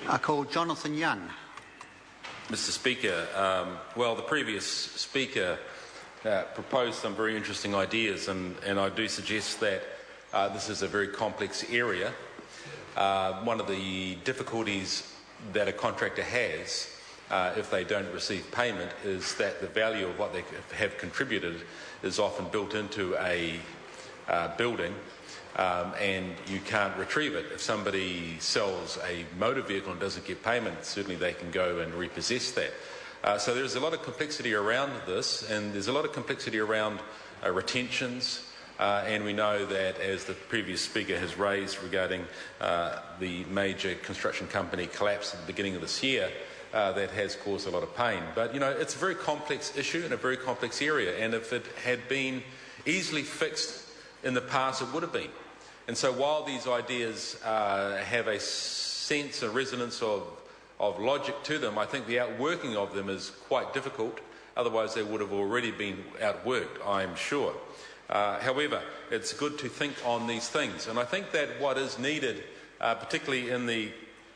I call Jonathan Young. Mr Speaker, well, the previous speaker proposed some very interesting ideas, and I do suggest that this is a very complex area. One of the difficulties that a contractor has if they don't receive payment is that the value of what they have contributed is often built into a building, and you can't retrieve it. If somebody sells a motor vehicle and doesn't get payment, certainly they can go and repossess that. So there's a lot of complexity around this, and there's a lot of complexity around retentions, and we know that, as the previous speaker has raised regarding the major construction company collapse at the beginning of this year, that has caused a lot of pain. But, you know, it's a very complex issue and a very complex area, and if it had been easily fixed in the past, it would have been. And so while these ideas have a sense, a resonance of logic to them, I think the outworking of them is quite difficult. Otherwise, they would have already been outworked, I'm sure. However, it's good to think on these things. And I think that what is needed, particularly in the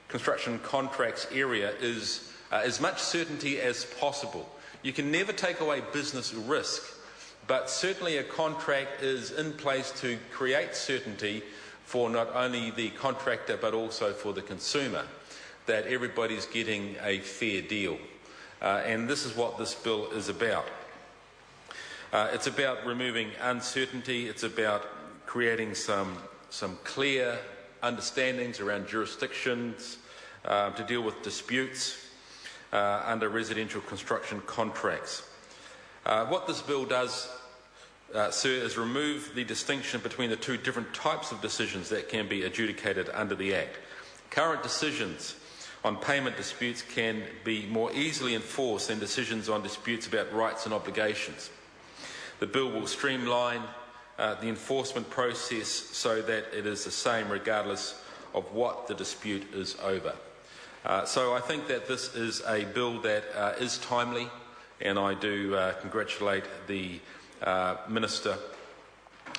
construction contracts area, is as much certainty as possible. You can never take away business risk, but certainly a contract is in place to create certainty for not only the contractor but also for the consumer, that everybody's getting a fair deal. And this is what this bill is about. It's about removing uncertainty. It's about creating some clear understandings around jurisdictions to deal with disputes under residential construction contracts. What this bill does, sir, is remove the distinction between the two different types of decisions that can be adjudicated under the Act. Current decisions on payment disputes can be more easily enforced than decisions on disputes about rights and obligations. The bill will streamline the enforcement process so that it is the same regardless of what the dispute is over. So I think that this is a bill that is timely, and I do congratulate the Minister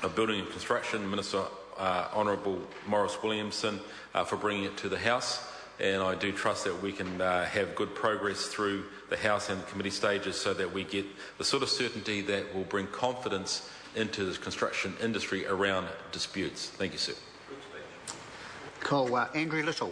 of Building and Construction, Minister Honourable Maurice Williamson, for bringing it to the House, and I do trust that we can have good progress through the House and committee stages so that we get the sort of certainty that will bring confidence into the construction industry around disputes. Thank you, sir. Call Andrew Little.